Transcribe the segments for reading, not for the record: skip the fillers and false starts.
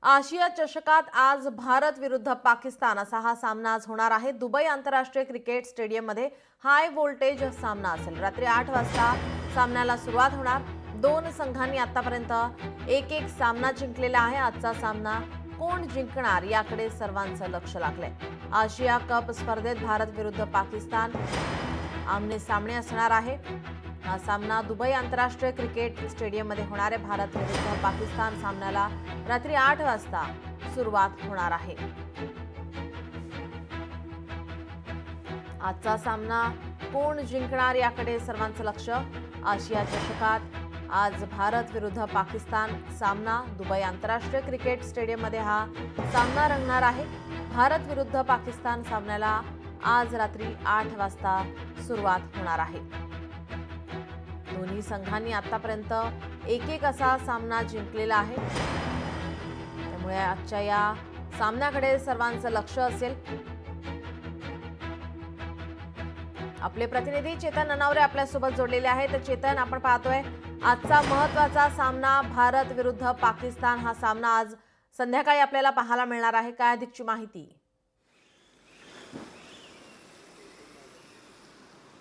आशिया चषकात आज भारत विरुद्ध पाकिस्तान असा हा सामना आज होणार आहे। दुबई आंतरराष्ट्रीय क्रिकेट स्टेडियममध्ये हाय व्होल्टेज सामना असेल। रात्री 8 वाजता सामन्याला सुरुवात होणार। दोन संघांनी आतापर्यंत एक सामना जिंकलेला आहे। आजचा सामना कोण जिंकणार याकडे सर्वांचं लक्ष लागलंय। आशिया कप स्पर्धेत भारत विरुद्ध पाकिस्तान आमने सामने असणार आहे। हा सामना दुबई आंतरराष्ट्रीय क्रिकेट स्टेडियममध्ये होणार आहे। भारत विरुद्ध पाकिस्तान सामन्याला रात्री 8 वाजता सुरुवात होणार आहे। आजचा सामना कोण जिंकणार याकडे सर्वांचं लक्ष। आशिया चषकात आज भारत विरुद्ध पाकिस्तान सामना दुबई आंतरराष्ट्रीय क्रिकेट स्टेडियममध्ये हा सामना रंगणार आहे। भारत विरुद्ध पाकिस्तान सामन्याला आज रात्री 8 वाजता सुरुवात होणार आहे। दोन्ही संघांनी आतापर्यंत एक असा सामना जिंकलेला आहे। त्यामुळे आजच्या या सामन्याकडे सर्वांचं लक्ष असेल। आपले प्रतिनिधी चेतन ननावरे आपल्यासोबत जोडलेले आहेत। तर चेतन, आपण पाहतोय आजचा महत्त्वाचा सामना भारत विरुद्ध पाकिस्तान हा सामना आज संध्याकाळी आपल्याला पाहायला मिळणार आहे। काय अधिकची माहिती?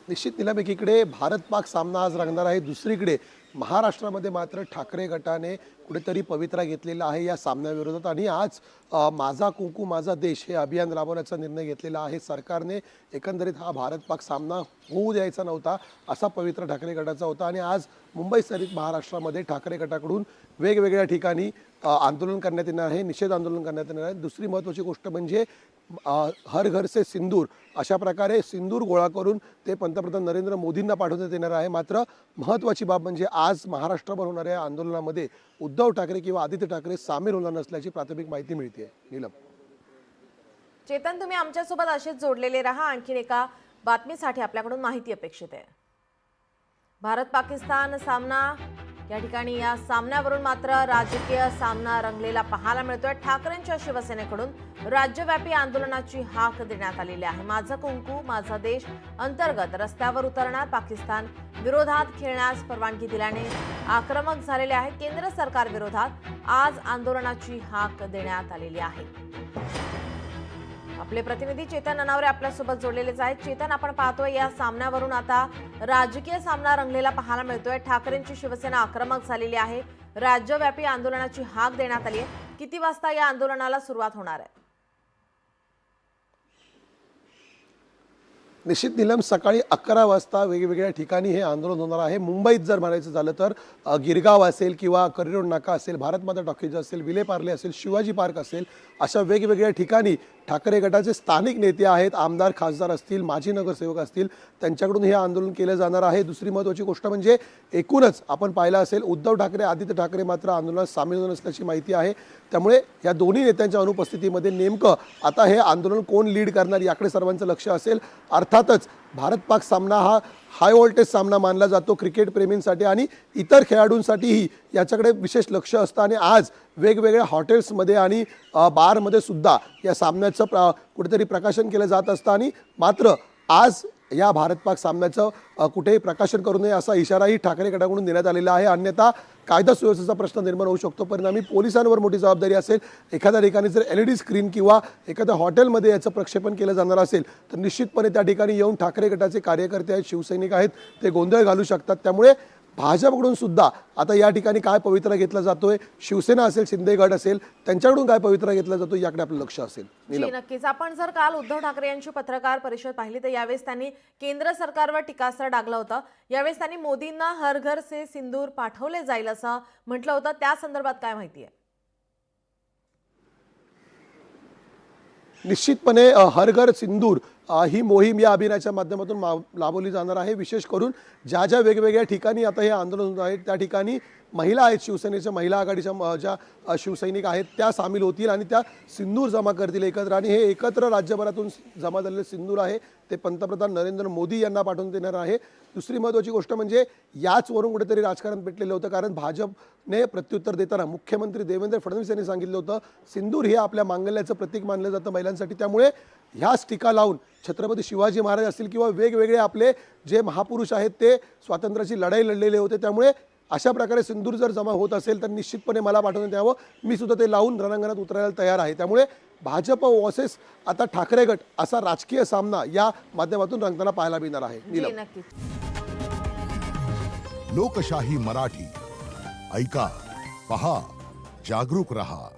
निश्चित नीलम, एकीकडे भारत पाक सामना आज रंगणार आहे, दुसरीकडे महाराष्ट्रामध्ये मात्र ठाकरे गटाने कुठेतरी पवित्रा घेतलेला आहे या सामन्याविरोधात आणि आज माझा कुंकू माझा देश हे अभियान राबवण्याचा निर्णय घेतलेला आहे सरकारने। एकंदरीत हा भारत पाक सामना होऊ द्यायचा नव्हता असा पवित्रा ठाकरे गटाचा होता आणि आज मुंबई सहित महाराष्ट्रामध्ये ठाकरे गटाकडून वेगवेगळ्या ठिकाणी आंदोलन करण्यात येणार आहे, निषेध आंदोलन करण्यात येणार आहे। दुसरी महत्त्वाची गोष्ट म्हणजे हर घर से सिंदूर अशा प्रकारे सिंदूर गोळा करून ते पंतप्रधान नरेंद्र मोदींना पाठवण्यात येणार आहे। मात्र महत्त्वाची बाब म्हणजे आज महाराष्ट्रभर होणाऱ्या आंदोलनामध्ये उद्धव ठाकरे किंवा आदित्य ठाकरे सामील होणार नसल्याची प्राथमिक माहिती मिळते आहे। नीलम, चेतन, तुम्ही आमच्यासोबत असेच जोडलेले राहा। आणखीन एका बातमीसाठी आपल्याकडून माहिती अपेक्षित आहे। भारत पाकिस्तान सामना या ठिकाणी या सामन्यावरून मात्र राजकीय सामना रंगलेला पाहायला मिळतोय। ठाकरेंच्या शिवसेनेकडून राज्यव्यापी आंदोलनाची हाक देण्यात आलेली आहे। माझा कुंकू माझा देश अंतर्गत रस्त्यावर उतरणार पाकिस्तान विरोधात खेळण्यास परवानगी दिल्याने आक्रमक झालेले आहे। केंद्र सरकार विरोधात आज आंदोलनाची हाक देण्यात आलेली आहे। आपले प्रतिनिधी चेतन ननावरे आपल्यासोबत जोडलेलेच आहेत। चेतन, आपण पाहतोय या सामन्यावरून आता राजकीय सामना रंगलेला पाहायला मिळतोय। ठाकरेंची शिवसेना आक्रमक झालेली आहे। राज्यव्यापी आंदोलनाची हाक देण्यात आली आहे। किती वाजता या आंदोलनाला सुरुवात होणार आहे? निश्चित नीलम, सकाळी 11 वाजता वेगवेगळ्या ठिकाणी हे आंदोलन होणार आहे। मुंबईत जर म्हणायचं झालं तर गिरगाव असेल किंवा करिरोड नाका असेल, भारत माता टॉकीज असेल, विले पार्ले असेल, शिवाजी पार्क असेल, अशा वेगवेगळ्या ठिकाणी ठाकरे गटाचे स्थानिक नेते आहेत, आमदार खासदार असतील, माजी नगरसेवक असतील, त्यांच्याकडून हे आंदोलन केलं जाणार आहे। दुसरी महत्त्वाची गोष्ट म्हणजे एकूणच आपण पाहिलं असेल उद्धव ठाकरे आदित्य ठाकरे मात्र आंदोलनात सामील होणार नसल्याची माहिती आहे। त्यामुळे या दोन्ही नेत्यांच्या अनुपस्थितीमध्ये नेमकं आता हे आंदोलन कोण लीड करणार याकडे सर्वांचं लक्ष असेल। अर्थातच भारत पाक सामना हा हाय व्होल्टेज सामना मानला जातो क्रिकेट प्रेमींसाठी आणि इतर खेळाडूंसाठीही याच्याकडे विशेष लक्ष असतं आणि आज वेगवेगळ्या हॉटेल्समध्ये आणि बारमध्ये सुद्धा या सामन्याचं कुठेतरी प्रकाशन केलं जात असतं आणि मात्र आज या भारत पाक सामन्याचं कुठेही प्रकाशन करू नये असा इशाराही ठाकरे गटाकडून देण्यात आलेला आहे। अन्यथा कायदा सुव्यवस्थेचा प्रश्न निर्माण होऊ शकतो। परिणामी पोलिसांवर मोठी जबाबदारी असेल। एखाद्या ठिकाणी जर LED स्क्रीन किंवा एखाद्या हॉटेलमध्ये याचं प्रक्षेपण केलं जाणार असेल तर निश्चितपणे त्या ठिकाणी येऊन ठाकरे गटाचे कार्यकर्ते आहेत, शिवसैनिक आहेत, ते गोंधळ घालू शकतात। त्यामुळे भाजपकडून सुद्धा आता या ठिकाणी काय पवित्रा घेतला जातोय, शिवसेना असेल, शिंदे गट असेल, त्यांच्याकडून काय पवित्रा घेतला जातो याकडे आपलं लक्ष असेल। नक्कीच, आपण जर काल उद्धव ठाकरे यांची पत्रकार परिषद पाहिली तर यावेळेस त्यांनी केंद्र सरकारवर टीकास्त्र डागलं होतं। यावेळेस त्यांनी मोदींना हर घर से सिंदूर पाठवले जाईल असं म्हटलं होतं। त्या संदर्भात काय माहिती आहे? निश्चितपणे हर घर सिंदूर ही मोहीम या अभियानाच्या माध्यमातून राबवली जाणार आहे। विशेष करून ज्या ज्या वेगवेगळ्या ठिकाणी आता हे आंदोलन होत आहे त्या ठिकाणी महिला आहेत, शिवसेनेच्या महिला आघाडीच्या ज्या शिवसैनिक आहेत त्या सामील होतील आणि त्या सिंदूर जमा करतील एकत्र आणि हे एकत्र राज्यभरातून जमा झालेले सिंदूर आहे ते पंतप्रधान नरेंद्र मोदी यांना पाठवून देणार आहे। दुसरी महत्त्वाची गोष्ट म्हणजे याचवरून कुठेतरी राजकारण पेटलेलं होतं, कारण भाजपने प्रत्युत्तर देताना मुख्यमंत्री देवेंद्र फडणवीस यांनी सांगितलं होतं सिंदूर हे आपल्या मांगल्याचं प्रतीक मानलं जातं महिलांसाठी। त्यामुळे ह्याच टीका लावून छत्रपती शिवाजी महाराज असतील किंवा वेगवेगळे आपले जे महापुरुष आहेत ते स्वातंत्र्याची लढाई लढलेले होते, त्यामुळे अशा प्रकारे सिंदूर जर जमा होत असेल तर निश्चितपणे मला पाठवण्यात यावं. मी सुद्धा ते लावून रणांगणात उतरायला तयार आहे. त्यामुळे भाजप वर्सेस आता ठाकरे गट असा राजकीय सामना या माध्यमातून रंगताना पाहायला मिळणार आहे. जी नीलम. नक्कीच. लोकशाही मराठी ऐका, पहा, जागरूक रहा.